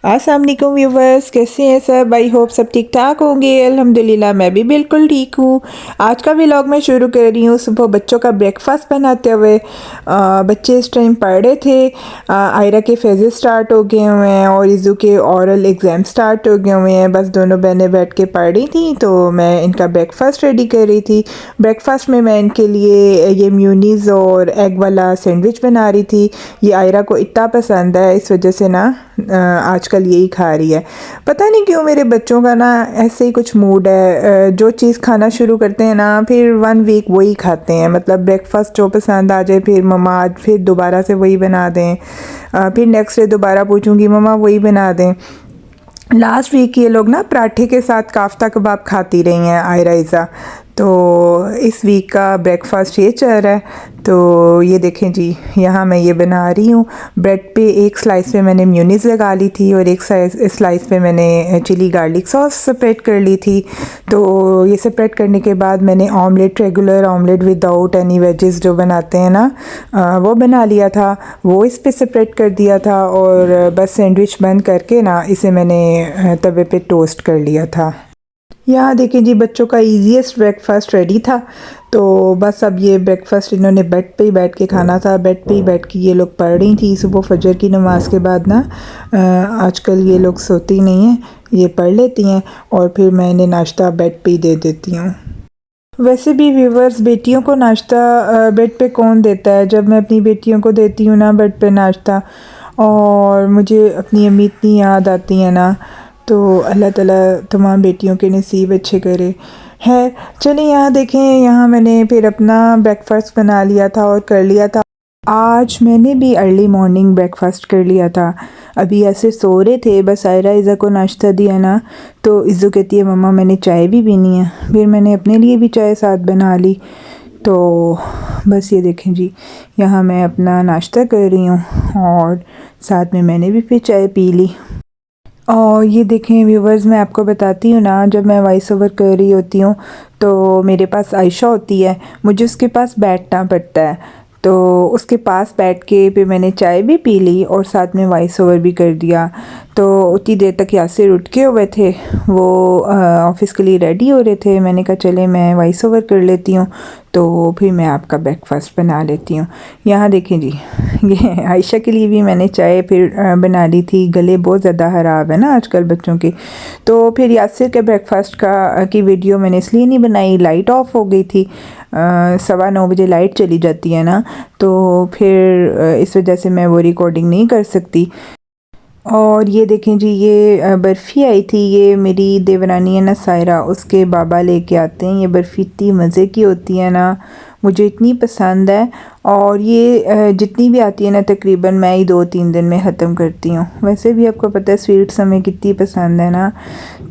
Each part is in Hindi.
अस्सलाम वालेकुम व्यूवर्स, कैसे हैं सब। आई होप सब ठीक ठाक होंगे। अल्हम्दुलिल्लाह मैं भी बिल्कुल ठीक हूँ। आज का व्लॉग मैं शुरू कर रही हूँ सुबह बच्चों का ब्रेकफास्ट बनाते हुए। बच्चे इस टाइम पढ़ रहे थे। आयरा के फेजेस स्टार्ट हो गए हुए हैं और इज़ू के औरल एग्ज़ाम स्टार्ट हो गए हुए हैं। बस दोनों बहनें बैठ के पढ़ रही थी तो मैं इनका ब्रेकफास्ट रेडी कर रही थी। ब्रेकफास्ट में मैं इनके लिए ये म्यूनीज़ और एग वाला सैंडविच बना रही थी। ये आयरा को इतना पसंद है, इस वजह से ना आजकल यही खा रही है। पता नहीं क्यों मेरे बच्चों का ना ऐसे ही कुछ मूड है, जो चीज़ खाना शुरू करते हैं ना फिर 1 वीक वही खाते हैं। मतलब ब्रेकफास्ट जो पसंद आ जाए फिर मम्मा आज फिर दोबारा से वही बना दें, फिर नेक्स्ट डे दोबारा पूछूंगी मम्मा वही बना दें। लास्ट वीक ये लोग ना पराठे के साथ काफ्ता कबाब खाती रही हैं आयरा। तो इस वीक का ब्रेकफास्ट ये चल रहा है। तो ये देखें जी, यहाँ मैं ये बना रही हूँ। ब्रेड पे एक स्लाइस पे मैंने म्यूनीज़ लगा ली थी और एक स्लाइस पे मैंने चिली गार्लिक सॉस सेपरेट कर ली थी। तो ये सेपरेट करने के बाद मैंने omelette, regular omelette without any wages जो बनाते हैं ना, वो बना लिया था। वो इस पे सेपरेट कर दिया था और बस सैंडविच बंद करके ना इसे मैंने तवे पे टोस्ट कर लिया था। यहाँ देखें जी, बच्चों का इजीएस्ट ब्रेकफास्ट रेडी था। तो बस अब ये ब्रेकफास्ट इन्होंने बेड पे ही बैठ के खाना था। बेड पे ही बैठ के ये लोग पढ़ रही थी। सुबह फजर की नमाज के बाद ना आजकल ये लोग सोती नहीं हैं, ये पढ़ लेती हैं और फिर मैं इन्हें नाश्ता बेड पे ही दे देती हूँ। वैसे भी व्यूवर्स, बेटियों को नाश्ता बेड पे कौन देता है। जब मैं अपनी बेटियों को देती हूँ ना बेड पे नाश्ता, और मुझे अपनी अम्मी इतनी याद आती है ना, तो अल्लाह ताला तमाम बेटियों के नसीब अच्छे करे है। चलिए यहाँ देखें, यहाँ मैंने फिर अपना ब्रेकफास्ट बना लिया था और कर लिया था। आज मैंने भी अर्ली मॉर्निंग ब्रेकफास्ट कर लिया था। अभी ऐसे सो रहे थे, बस आयरा इज़ा को नाश्ता दिया ना तो इज़्ज़ू कहती है मम्मा मैंने चाय भी पीनी है। फिर मैंने अपने लिए भी चाय साथ बना ली। तो बस ये देखें जी, यहाँ मैं अपना नाश्ता कर रही हूँ और साथ में मैंने भी फिर चाय पी ली। और ये देखें व्यूवर्स, मैं आपको बताती हूँ ना, जब मैं वॉइस ओवर कर रही होती हूँ तो मेरे पास आयशा होती है, मुझे उसके पास बैठना पड़ता है। तो उसके पास बैठ के फिर मैंने चाय भी पी ली और साथ में वॉइस ओवर भी कर दिया। तो उतनी देर तक यासिर उठ के हुए थे, वो ऑफ़िस के लिए रेडी हो रहे थे। मैंने कहा चले मैं वॉइस ओवर कर लेती हूँ, तो फिर मैं आपका ब्रेकफास्ट बना लेती हूँ। यहाँ देखें जी, ये आयशा के लिए भी मैंने चाय फिर बना ली थी। गले बहुत ज़्यादा ख़राब है ना आजकल बच्चों के। तो फिर यासिर के ब्रेकफास्ट की वीडियो मैंने इसलिए नहीं बनाई, लाइट ऑफ हो गई थी। 9:15 बजे लाइट चली जाती है ना, तो फिर इस वजह से मैं वो रिकॉर्डिंग नहीं कर सकती। और ये देखें जी, ये बर्फ़ी आई थी, ये मेरी देवरानी है ना सायरा, उसके बाबा लेके आते हैं। ये बर्फ़ी इतनी मज़े की होती है ना, मुझे इतनी पसंद है। और ये जितनी भी आती है ना तकरीबन मैं ही 2-3 दिन में ख़त्म करती हूँ। वैसे भी आपको पता है स्वीट्स हमें कितनी पसंद है ना।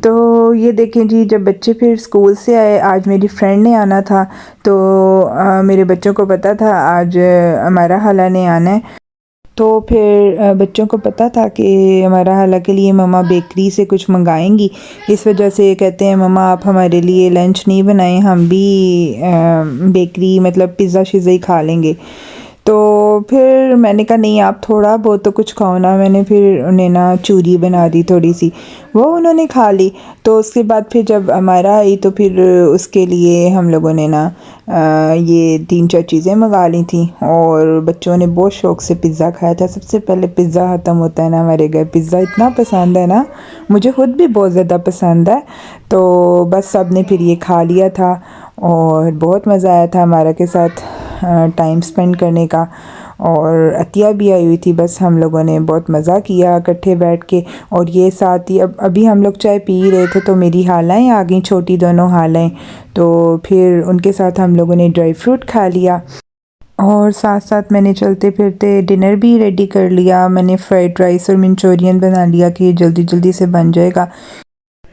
तो ये देखें जी, जब बच्चे फिर स्कूल से आए, आज मेरी फ्रेंड ने आना था, तो मेरे बच्चों को पता था आज हमारा खाला ने आना है। तो फिर बच्चों को पता था कि हमारा खाला के लिए मम्मा बेकरी से कुछ मंगाएंगी। इस वजह से कहते हैं मम्मा आप हमारे लिए लंच नहीं बनाएं, हम भी बेकरी मतलब पिज़्ज़ा शिज़्ज़ा ही खा लेंगे। तो फिर मैंने कहा नहीं, आप थोड़ा बहुत तो कुछ खाओ ना। मैंने फिर उन्हें ना चूरी बना दी थोड़ी सी, वो उन्होंने खा ली। तो उसके बाद फिर जब हमारा आई तो फिर उसके लिए हम लोगों ने ना ये 3-4 चीज़ें मंगा ली थी और बच्चों ने बहुत शौक़ से पिज़्ज़ा खाया था। सबसे पहले पिज़्ज़ा ख़त्म होता है ना हमारे घर, पिज़्ज़ा इतना पसंद है ना, मुझे ख़ुद भी बहुत ज़्यादा पसंद है। तो बस सब ने फिर ये खा लिया था और बहुत मज़ा आया था हमारा के साथ टाइम स्पेंड करने का। और अतिया भी आई हुई थी, बस हम लोगों ने बहुत मज़ा किया इकट्ठे बैठ के। और ये साथ ही अभी हम लोग चाय पी रहे थे तो मेरी हालाएँ आ गई, छोटी दोनों हालाएँ। तो फिर उनके साथ हम लोगों ने ड्राई फ्रूट खा लिया और साथ साथ मैंने चलते फिरते डिनर भी रेडी कर लिया। मैंने फ्राइड राइस और मंचूरियन बना लिया कि जल्दी जल्दी से बन जाएगा,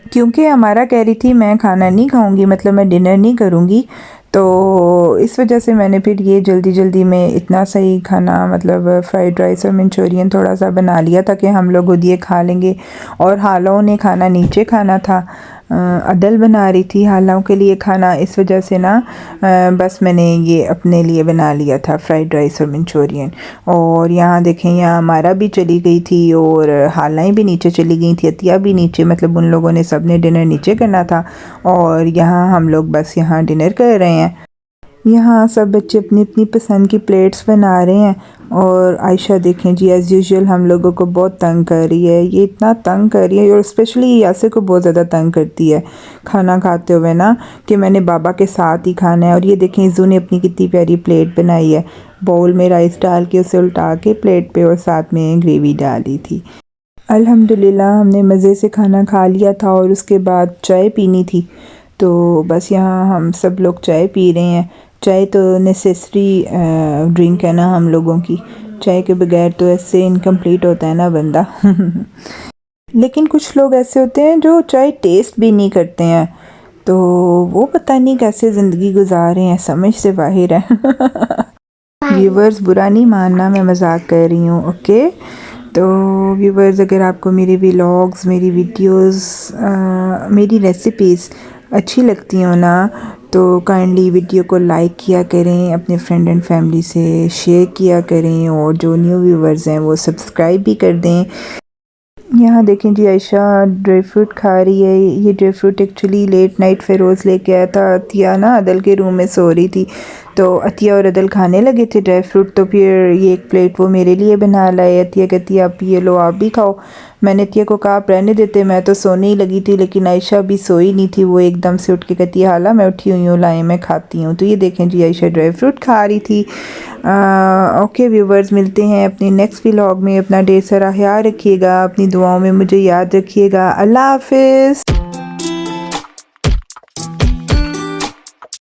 क्योंकि हमारा कह रही थी मैं खाना नहीं खाऊंगी, मतलब मैं डिनर नहीं करूंगी। तो इस वजह से मैंने फिर ये जल्दी जल्दी में इतना सही खाना, मतलब फ़्राइड राइस और मंचूरियन थोड़ा सा बना लिया था कि हम लोग खुद ये खा लेंगे। और हालों ने खाना नीचे खाना था, अदल बना रही थी हालां के लिए खाना, इस वजह से ना बस मैंने ये अपने लिए बना लिया था फ्राइड राइस और मंचूरियन। और यहाँ देखें, यहाँ हमारा भी चली गई थी और हालां भी नीचे चली गई थी, अतिया भी नीचे, मतलब उन लोगों ने सब ने डिनर नीचे करना था और यहाँ हम लोग बस यहाँ डिनर कर रहे हैं। यहाँ सब बच्चे अपनी अपनी पसंद की प्लेट्स बना रहे हैं और आयशा देखें जी एज़ यूजुअल हम लोगों को बहुत तंग कर रही है, ये इतना तंग कर रही है और स्पेशली यासिर को बहुत ज़्यादा तंग करती है खाना खाते हुए ना, कि मैंने बाबा के साथ ही खाना है। और ये देखें इज़ू ने अपनी कितनी प्यारी प्लेट बनाई है, बाउल में राइस डाल के उसे उल्टा के प्लेट पे और साथ में ग्रेवी डाली थी। अल्हम्दुलिल्लाह हमने मज़े से खाना खा लिया था और उसके बाद चाय पीनी थी, तो बस यहाँ हम सब लोग चाय पी रहे हैं। चाय तो नेसेसरी ड्रिंक है ना हम लोगों की, चाय के बगैर तो ऐसे इनकम्प्लीट होता है ना बंदा। लेकिन कुछ लोग ऐसे होते हैं जो चाय टेस्ट भी नहीं करते हैं, तो वो पता नहीं कैसे ज़िंदगी गुजार रहे हैं, समझ से बाहर है। व्यूवर्स बुरा नहीं मानना, मैं मजाक कर रही हूँ, ओके। तो व्यूवर्स अगर आपको मेरे व्लॉग्स, मेरी वीडियोस, मेरी रेसिपीज़ अच्छी लगती हो ना, तो काइंडली वीडियो को लाइक किया करें, अपने फ्रेंड एंड फैमिली से शेयर किया करें और जो न्यू व्यूवर्स हैं वो सब्सक्राइब भी कर दें। यहाँ देखें जी आयशा ड्राई फ्रूट खा रही है। ये dry fruit actually late night Firoz लेके आया था, अतिया ना अदल के रूम में सो रही थी, तो अतिया और अदल खाने लगे थे ड्राई फ्रूट, तो फिर ये एक प्लेट वो मेरे लिए बना लाए। अतिया कहती है आप ये लो आप भी खाओ। मैंने अतिया को कहा आप रहने देते, मैं तो सोने ही लगी थी, लेकिन आयशा भी सोई नहीं थी, वो एकदम से उठ के कहती है हाला मैं उठी हुई हूँ, लाए मैं खाती हूँ। तो ये देखें जी आयशा ड्राई फ्रूट खा रही थी। ओके व्यूवर्स, मिलते हैं अपने नेक्स्ट व्लॉग में। अपना ढेर सारा ख्याल रखिएगा, अपनी दुआओं में मुझे याद रखिएगा। अल्लाह हाफिज़।